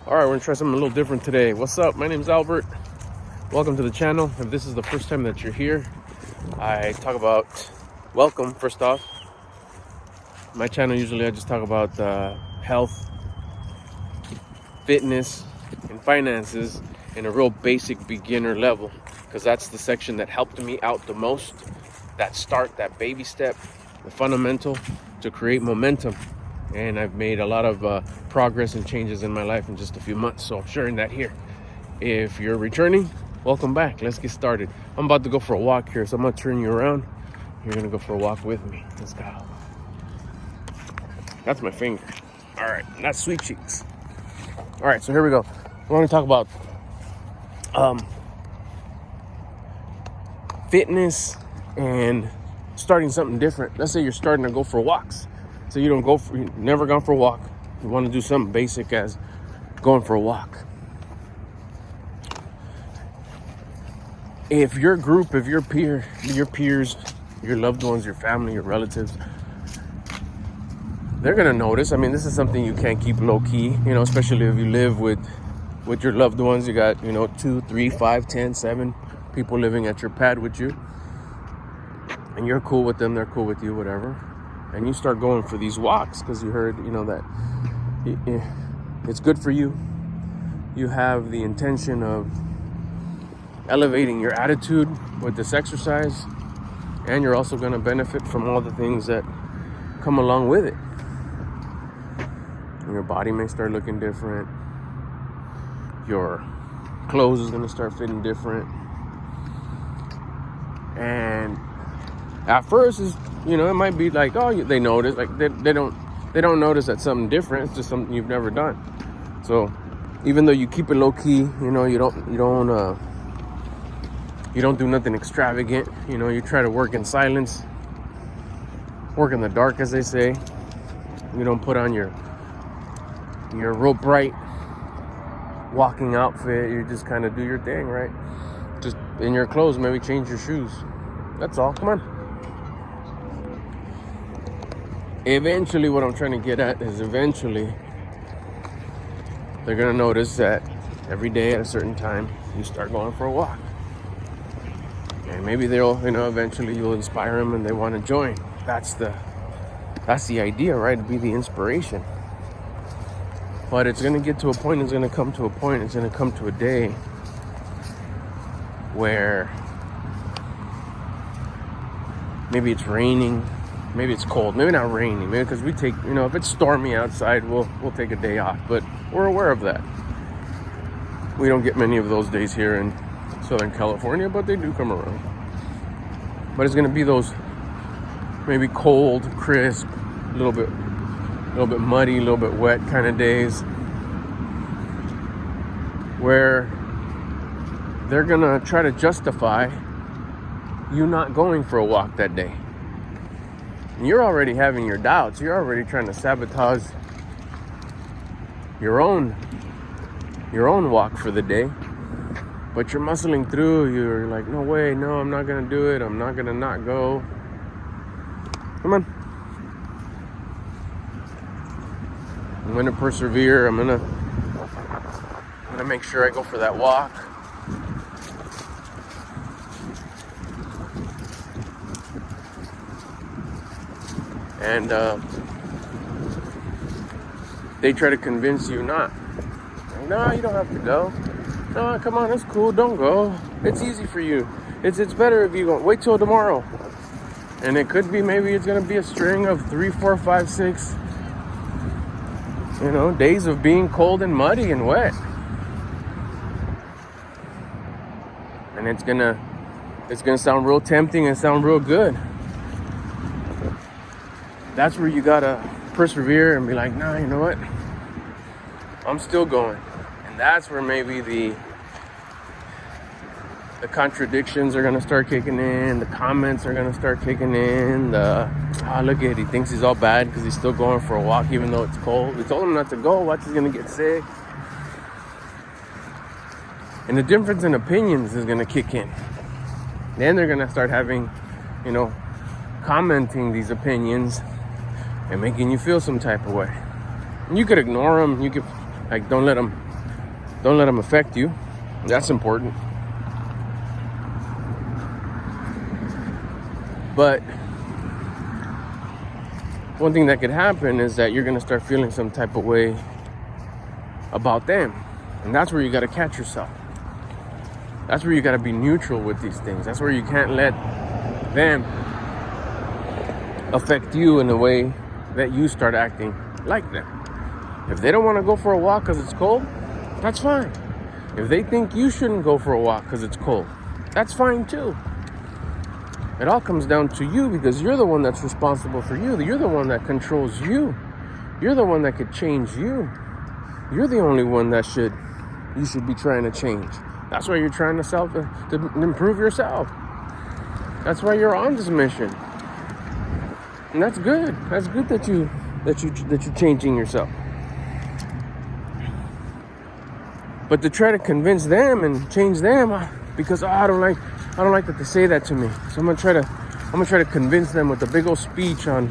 All right, we're gonna try something a little different today. What's up? My name's Albert. Welcome to the channel. If this is the first time that you're here, I talk about welcome. First off, my channel usually I just talk about health, fitness, and finances in a real basic beginner level, because that's the section that helped me out the most. That start, that baby step, the fundamental to create momentum. And I've made a lot of progress and changes in my life in just a few months, so I'm sharing that here. If you're returning, welcome back. Let's get started. I'm about to go for a walk here, so I'm gonna turn you around. You're gonna go for a walk with me. Let's go. That's my finger. All right, that's sweet cheeks. All right, so here we go. We're gonna talk about fitness and starting something different. Let's say you're starting to go for walks. So you've never gone for a walk. You want to do something basic as going for a walk. If your group, if your peers, your loved ones, your family, your relatives, they're gonna notice. I mean, this is something you can't keep low key, especially if you live with your loved ones. You got, 2, 3, 5, 10, 7 people living at your pad with you. And you're cool with them, they're cool with you, whatever. And you start going for these walks because you heard, that it's good for you. You have the intention of elevating your attitude with this exercise, and you're also going to benefit from all the things that come along with it. Your body may start looking different. Your clothes is going to start fitting different. And at first, it might be like, oh, they notice. Like they don't notice that something different. It's just something you've never done. So even though you keep it low key, you don't do nothing extravagant. You try to work in silence, work in the dark, as they say. You don't put on your real bright walking outfit. You just kind of do your thing, right? Just in your clothes, maybe change your shoes. That's all. Come on. Eventually, what I'm trying to get at is they're going to notice that every day at a certain time, you start going for a walk. And maybe eventually you'll inspire them and they want to join. That's the idea, right? To be the inspiration. But it's going to get to a point, it's going to come to a day where maybe it's raining, maybe it's cold, maybe not raining, maybe because we take, if it's stormy outside, we'll take a day off, but we're aware of that. We don't get many of those days here in Southern California, but they do come around. But it's going to be those maybe cold, crisp, a little bit muddy, a little bit wet kind of days where they're going to try to justify you not going for a walk that day. And you're already having your doubts. You're already trying to sabotage your own walk for the day. But you're muscling through. You're like, no way, no, I'm not going to do it. I'm not going to not go. Come on. I'm going to persevere. I'm going to make sure I go for that walk. And they try to convince you not. Like, no, you don't have to go. No, come on, it's cool. Don't go. It's easy for you. It's better if you go. Wait till tomorrow. And it could be, maybe it's going to be a string of 3, 4, 5, 6, days of being cold and muddy and wet. And it's gonna sound real tempting and sound real good. That's where you gotta persevere and be like, nah, you know what? I'm still going. And that's where maybe the contradictions are gonna start kicking in. The comments are gonna start kicking in. Look at it, he thinks he's all bad because he's still going for a walk even though it's cold. We told him not to go. Watch, he's gonna get sick. And the difference in opinions is gonna kick in. Then they're gonna start having, commenting these opinions and making you feel some type of way. And you could ignore them. You could, don't let them Don't let them affect you. That's important. But one thing that could happen is that you're going to start feeling some type of way about them. And that's where you got to catch yourself. That's where you got to be neutral with these things. That's where you can't let them affect you in a way that you start acting like them. If they don't want to go for a walk because it's cold, that's fine. If they think you shouldn't go for a walk because it's cold, that's fine too. It all comes down to you, because you're the one that's responsible for you. You're the one that controls you. You're the one that could change you. You're the only one that you should be trying to change. That's why you're trying to improve yourself. That's why you're on this mission. And that's good. That's good that you're changing yourself. But to try to convince them and change them, because I don't like that they say that to me. So I'm gonna try to convince them with a big old speech on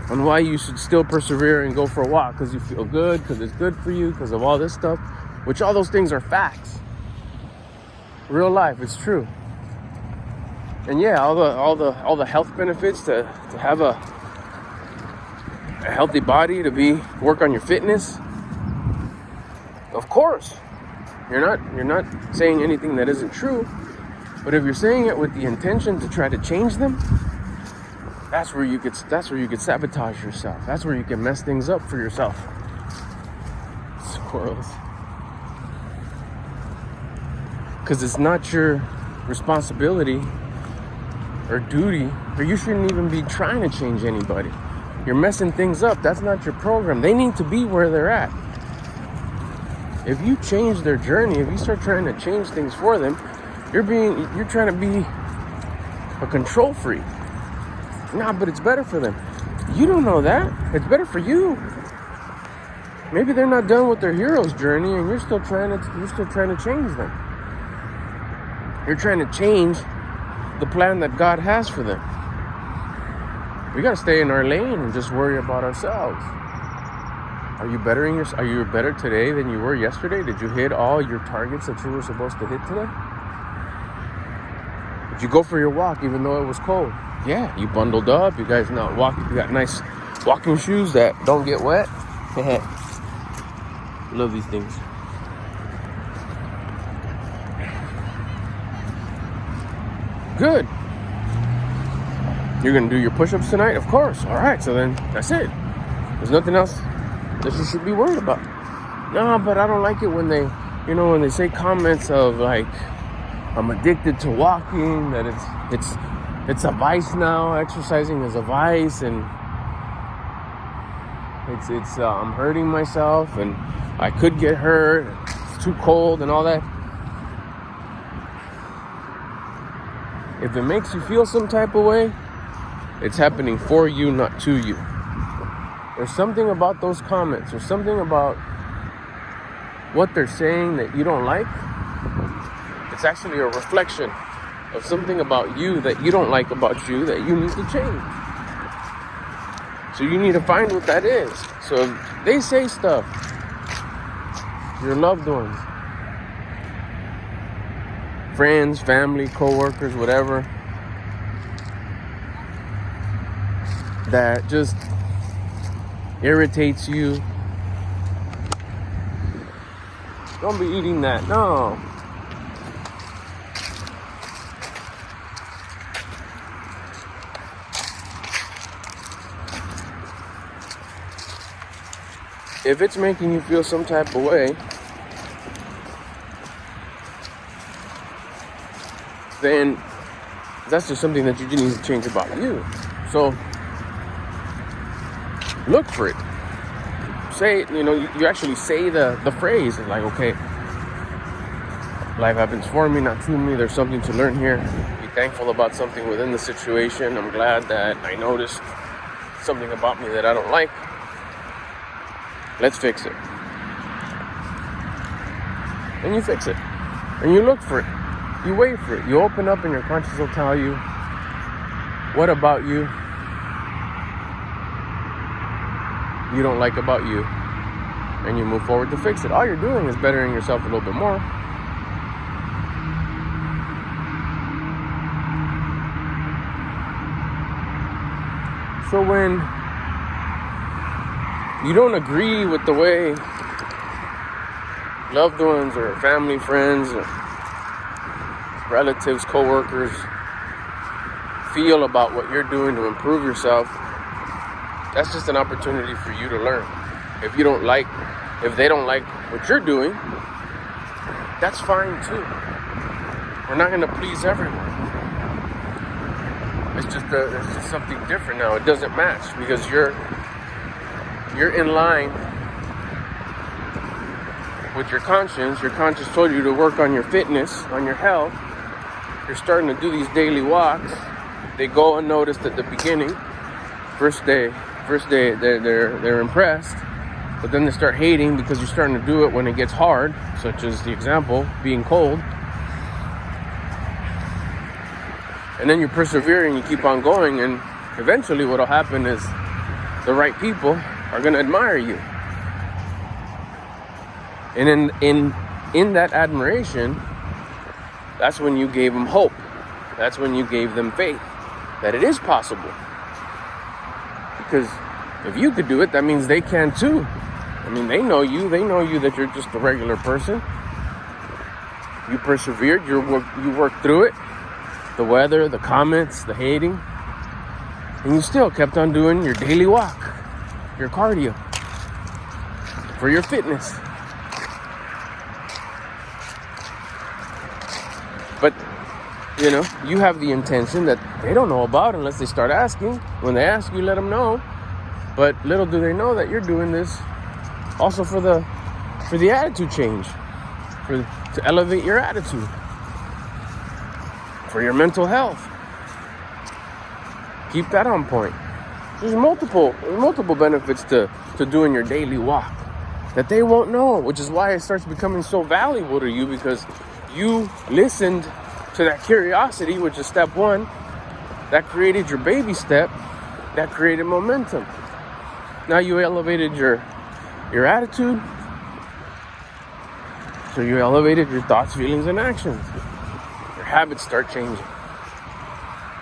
why you should still persevere and go for a walk, because you feel good, because it's good for you, because of all this stuff, which all those things are facts. Real life, it's true. And yeah, all the health benefits to have a healthy body, to work on your fitness. Of course, you're not saying anything that isn't true, but if you're saying it with the intention to try to change them, that's where you could sabotage yourself. That's where you can mess things up for yourself. Squirrels. Because it's not your responsibility or duty, or you shouldn't even be trying to change anybody. You're messing things up. That's not your program. They need to be where they're at. If you change their journey, if you start trying to change things for them, you're trying to be a control freak. Nah, but it's better for them. You don't know that. It's better for you. Maybe they're not done with their hero's journey, and you're still trying to change them. You're trying to change the plan that God has for them. We got to stay in our lane and just worry about ourselves. Are you better today than you were yesterday? Did you hit all your targets that you were supposed to hit today? Did you go for your walk even though it was cold? Yeah, you bundled up. You guys not walk. You got nice walking shoes that don't get wet. Love these things. Good. You're gonna do your push-ups tonight? Of course. All right. So then that's it. There's nothing else that you should be worried about. No, but I don't like it when they say comments of like, I'm addicted to walking, that it's a vice now. Exercising is a vice, and I'm hurting myself, and I could get hurt. It's too cold and all that. If it makes you feel some type of way, it's happening for you, not to you. There's something about those comments, or something about what they're saying that you don't like. It's actually a reflection of something about you that you don't like about you that you need to change. So you need to find what that is. So if they say stuff, your loved ones, friends, family, co-workers, whatever, that just irritates you, don't be eating that. No. If it's making you feel some type of way, then that's just something that you need to change about you. So look for it. Say, you actually say the phrase, like, okay, life happens for me, not to me. There's something to learn here. Be thankful about something within the situation. I'm glad that I noticed something about me that I don't like. Let's fix it. And you fix it. And you look for it. You wait for it. You open up and your conscience will tell you, what about you don't like about you? and you move forward to fix it. All you're doing is bettering yourself a little bit more. So when you don't agree with the way loved ones or family, friends, or relatives, co-workers feel about what you're doing to improve yourself, that's just an opportunity for you to learn. If they don't like what you're doing, that's fine too. We're not going to please everyone. It's just something different now. It doesn't match because you're in line with your conscience. Your conscience told you to work on your fitness, on your health. You're starting to do these daily walks. They go unnoticed at the beginning. First day they're impressed, but then they start hating because you're starting to do it when it gets hard, such as the example, being cold. And then you persevere and you keep on going, and eventually what'll happen is the right people are going to admire you. And in that admiration, that's when you gave them hope. That's when you gave them faith that it is possible. Because if you could do it, that means they can too. I mean, they know you that you're just a regular person. You persevered, you worked through it. The weather, the comments, the hating. And you still kept on doing your daily walk, your cardio, for your fitness. But, you have the intention that they don't know about unless they start asking. When they ask you, let them know. But little do they know that you're doing this also for the attitude change, to elevate your attitude, for your mental health. Keep that on point. There's multiple benefits to doing your daily walk that they won't know, which is why it starts becoming so valuable to you, because you listened to that curiosity, which is step one. That created your baby step. That created momentum. Now you elevated your attitude. So you elevated your thoughts, feelings, and actions. Your habits start changing.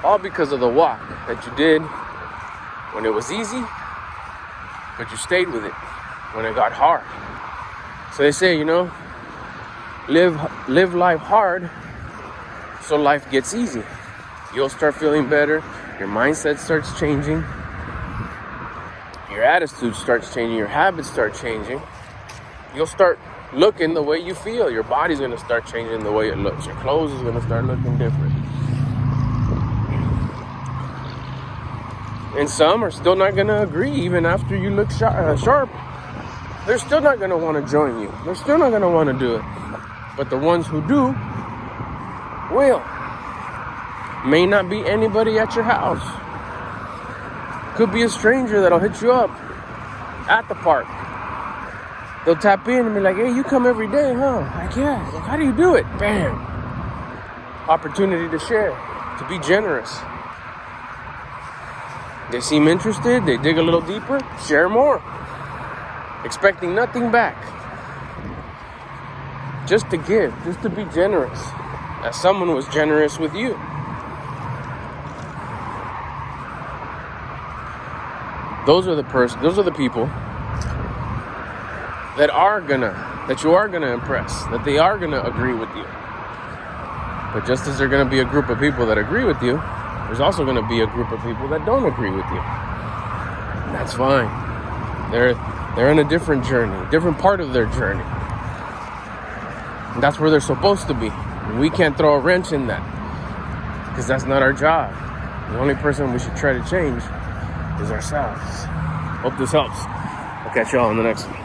All because of the walk that you did when it was easy, but you stayed with it when it got hard. So they say, live life hard so life gets easy. You'll start feeling better. Your mindset starts changing. Your attitude starts changing. Your habits start changing. You'll start looking the way you feel. Your body's going to start changing the way it looks. Your clothes is going to start looking different. And some are still not going to agree even after you look sharp. They're still not going to want to join you. They're still not going to want to do it. But the ones who do will. May not be anybody at your house. Could be a stranger that'll hit you up at the park. They'll tap in and be like, hey, you come every day, huh? Like, yeah. Like, how do you do it? Bam. Opportunity to share, to be generous. They seem interested, they dig a little deeper, share more. Expecting nothing back. Just to give, just to be generous. As someone was generous with you. Those are the people that you are gonna impress, that they are gonna agree with you. But just as there's gonna be a group of people that agree with you, there's also gonna be a group of people that don't agree with you. And that's fine. They're in a different journey, a different part of their journey. And that's where they're supposed to be. And we can't throw a wrench in that, because that's not our job. The only person we should try to change is ourselves. Hope this helps. I'll catch y'all on the next one.